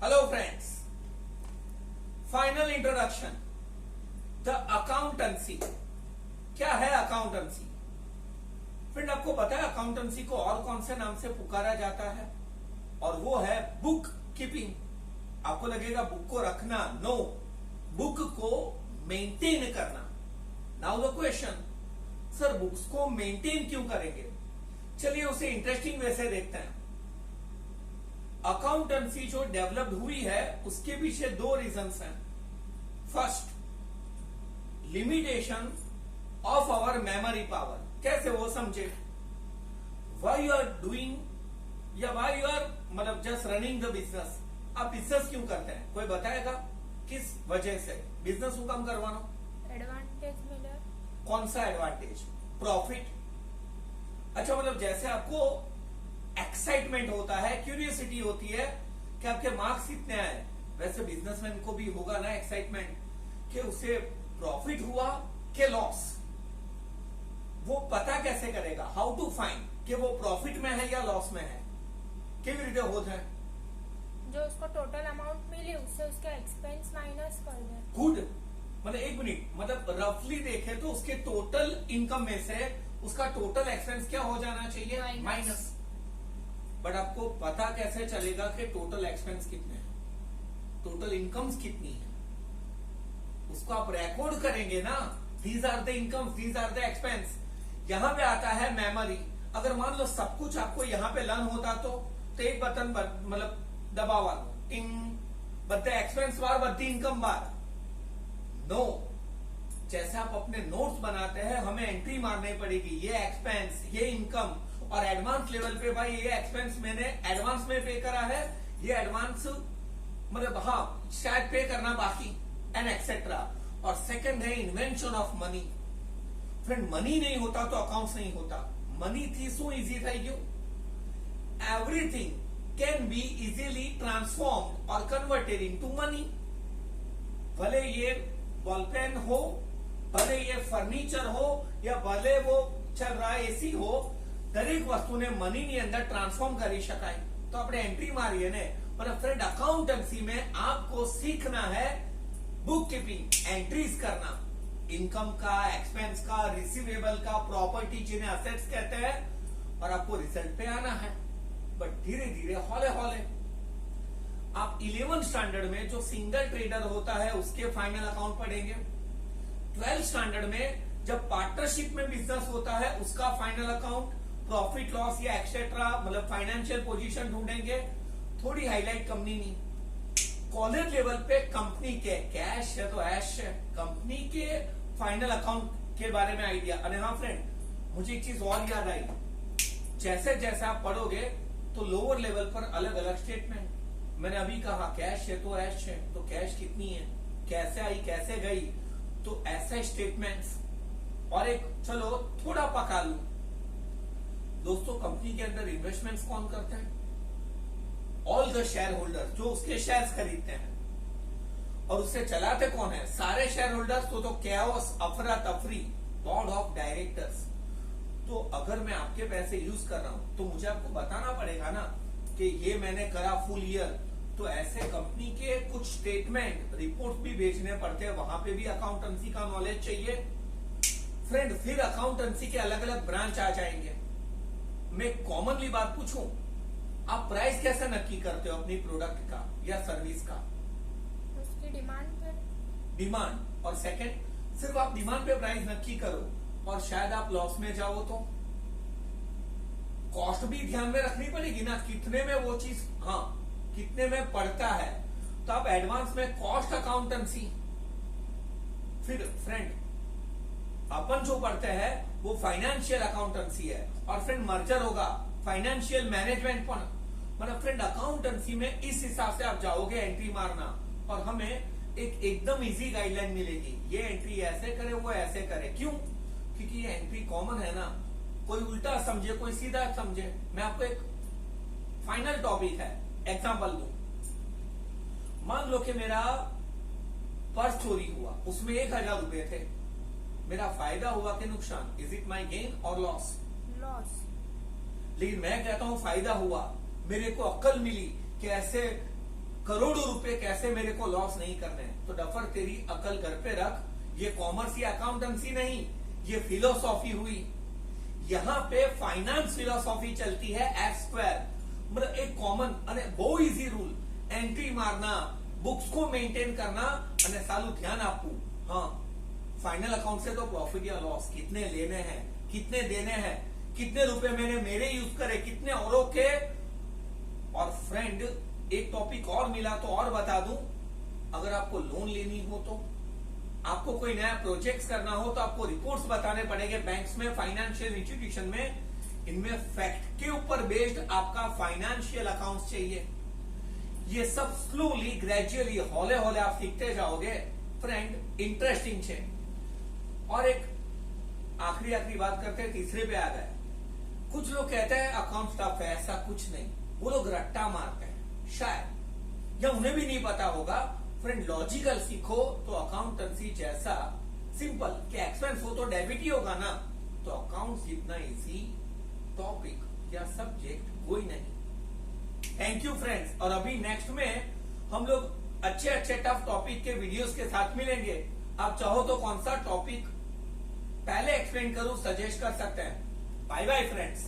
Hello friends, final introduction the accountancy. क्या है accountancy? Friend, आपको पता है अकाउंटेंसी को और कौन से नाम से पुकारा जाता है? और वो है बुक कीपिंग। आपको लगेगा बुक को रखना, नो, बुक को मेंटेन करना। Now the question, sir books को मेंटेन क्यों करेंगे? चलिए उसे इंटरेस्टिंग वे से देखते हैं। अकाउंटेंसी जो डेवलप्ड हुई है उसके पीछे दो रीजंस हैं। First, limitation of our memory power. कैसे वो समझे? वाई यू आर डूइंग या वाई यू आर मतलब जस्ट रनिंग द बिजनेस। आप बिजनेस क्यों करते हैं? कोई बताएगा किस वजह से बिजनेस को कम करवाना? एडवांटेज मिले। कौन सा एडवांटेज? प्रॉफिट। अच्छा, मतलब जैसे आपको एक्साइटमेंट होता है, क्यूरियोसिटी होती है कि आपके मार्क्स कितने आए, वैसे बिजनेसमैन को भी होगा ना एक्साइटमेंट कि उसे प्रॉफिट हुआ कि लॉस। वो पता कैसे करेगा? हाउ टू फाइंड कि वो प्रॉफिट में है या लॉस में है? केवी रीते होता है? जो उसको टोटल अमाउंट मिली उससे उसका एक्सपेंस माइनस कर दे। गुड। मतलब एक मिनट, मतलब रफली देखे तो उसके टोटल इनकम में से उसका टोटल एक्सपेंस क्या हो जाना चाहिए? माइनस। बट आपको पता कैसे चलेगा कि टोटल एक्सपेंस कितने हैं, टोटल इनकम्स कितनी है? उसको आप रिकॉर्ड करेंगे ना, these are the incomes, these are the expense. यहां पे आता है मेमोरी। अगर मान लो सब कुछ आपको यहां पे लर्न होता तो एक बटन मतलब दबावा टिंग, but the expense bar, but the income bar. No, जैसे आप अपने नोट्स बनाते हैं हमें एंट्री मारनी पड़ेगी, ये एक्सपेंस, ये इनकम। और एडवांस लेवल पे भाई ये एक्सपेंस मैंने एडवांस में पे करा है, ये एडवांस मतलब हाँ शायद पे करना बाकी एंड एक्सेट्रा। और सेकंड है invention of money. Friend, money नहीं होता तो अकाउंट्स नहीं होता। मनी थी सो इजी था क्यों? Everything can be easily transform और कन्वर्टेड इनटू मनी। भले ये बॉल पेन हो, भले ये फर्नीचर हो, या भले वो चल रहा है एसी हो, દરેક વસ્તુને મનીની અંદર ટ્રાન્સફોર્મ કરી શકાય। તો આપણે એન્ટ્રી મારીએ ને। पर फ्रेंड, अकाउंटेंसी में आपको सीखना है बुक कीपिंग, एंट्रीज करना, इनकम का, एक्सपेंस का, रिसीवेबल का, प्रॉपर्टी जिन्हें असेट्स कहते हैं, और आपको रिजल्ट पे आना है। बट धीरे धीरे हौले हौले आप 11th स्टैंडर्ड में जो सिंगल ट्रेडर होता है उसके फाइनल अकाउंट पढ़ेंगे। 12th स्टैंडर्ड में जब पार्टनरशिप में बिजनेस होता है उसका फाइनल अकाउंट, प्रॉफिट लॉस या एक्सेट्रा मतलब फाइनेंशियल पोजीशन ढूंढेंगे। थोड़ी हाईलाइट कंपनी नहीं। कॉलेज लेवल पे कंपनी के कैश है तो ऐश है, कंपनी के फाइनल अकाउंट के बारे में आइडिया। अरे हाँ फ्रेंड, मुझे एक चीज और याद आई, जैसे जैसे आप पढ़ोगे तो लोअर लेवल पर अलग अलग स्टेटमेंट। मैंने अभी कहा कैश है तो ऐश है, तो कैश कितनी है, कैसे आई, कैसे गई, तो ऐसे स्टेटमेंट्स। और एक चलो थोड़ा पका लू दोस्तों, कंपनी के अंदर इन्वेस्टमेंट्स कौन करते हैं? ऑल द शेयर होल्डर्स, जो उसके शेयर्स खरीदते हैं। और उससे चलाते कौन है? सारे शेयर होल्डर्स। तो कैओस, अफरा तफरी, बोर्ड ऑफ डायरेक्टर्स। तो अगर मैं आपके पैसे यूज कर रहा हूं तो मुझे आपको बताना पड़ेगा ना कि ये मैंने करा फुल ईयर। तो ऐसे कंपनी के कुछ स्टेटमेंट, रिपोर्ट भी भेजने पड़ते हैं, वहां पे भी अकाउंटेंसी का नॉलेज चाहिए। फ्रेंड, फिर अकाउंटेंसी के अलग अलग ब्रांच आ जाएंगे। मैं कॉमनली बात पूछूं, आप प्राइस कैसे नक्की करते हो अपनी प्रोडक्ट का या सर्विस का? उसकी डिमांड पे। डिमांड। और सेकंड, सिर्फ आप डिमांड पे प्राइस नक्की करो और शायद आप लॉस में जाओ तो कॉस्ट भी ध्यान में रखनी पड़ेगी ना, कितने में वो चीज, हाँ कितने में पड़ता है। तो आप एडवांस में कॉस्ट अकाउंटेंसी। फिर फ्रेंड, अपन जो पढ़ते हैं वो फाइनेंशियल अकाउंटेंसी है। और फ्रेंड, मर्जर होगा फाइनेंशियल मैनेजमेंट पर। मतलब फ्रेंड, अकाउंटेंसी में इस हिसाब से आप जाओगे एंट्री मारना, और हमें एकदम इजी गाइडलाइन मिलेगी, ये एंट्री ऐसे करे, वो ऐसे करे। क्यों? क्योंकि ये एंट्री कॉमन है ना, कोई उल्टा समझे, कोई सीधा समझे। मैं आपको एक फाइनल टॉपिक है, एग्जाम्पल दूं। मान लो कि मेरा पर्स चोरी हुआ, उसमें 1000 रुपए थे। मेरा फायदा हुआ कि नुकसान? इज इट माई गेन और लॉस? लॉस। लेकिन मैं कहता हूं फायदा हुआ। मेरे को अक्ल मिली कि ऐसे करोड़ों रुपए कैसे मेरे को लॉस नहीं करने हैं। तो डफर तेरी अकल घर पे रख, ये कॉमर्स या अकाउंटेंसी नहीं, ये फिलोसॉफी हुई। यहाँ पे फाइनेंस फिलोसॉफी चलती है एस स्क्वायर, मतलब एक कॉमन અને બહુ ઈઝી રૂલ, એન્ટ્રી મારના, बुक्स को मेंटेन करना અને सालू ध्यान આપવું। हाँ, फाइनल अकाउंट से तो प्रॉफिट या लॉस, कितने लेने हैं, कितने देने हैं, कितने रुपए मैंने मेरे यूज करे, कितने औरों के। और फ्रेंड एक टॉपिक और मिला तो और बता दूं, अगर आपको लोन लेनी हो तो, आपको कोई नया प्रोजेक्ट्स करना हो तो आपको रिपोर्ट्स बताने पड़ेंगे बैंक्स में, फाइनेंशियल इंस्टीट्यूशन में। इनमें फैक्ट के ऊपर बेस्ड आपका फाइनेंशियल अकाउंट्स चाहिए। ये सब स्लोली ग्रेजुअली हौले हौले आप सीखते जाओगे फ्रेंड, इंटरेस्टिंग है। और एक आखिरी बात करते हैं, तीसरे पे आ गए। कुछ लोग कहते हैं अकाउंट स्टाफ है, ऐसा कुछ नहीं, वो लोग रट्टा मारते हैं शायद, या उन्हें भी नहीं पता होगा। फ्रेंड लॉजिकल सीखो तो अकाउंटेंसी जैसा सिंपल कि एक्सपेंस हो तो डेबिट ही होगा ना, तो अकाउंट्स जितना इजी टॉपिक या सब्जेक्ट कोई नहीं। Thank you friends. और अभी नेक्स्ट में हम लोग अच्छे अच्छे टफ टॉपिक के वीडियोस के साथ मिलेंगे। आप चाहो तो कौन सा टॉपिक पहले एक्सप्लेन करूं, सजेस्ट कर सकते हैं। Bye bye friends.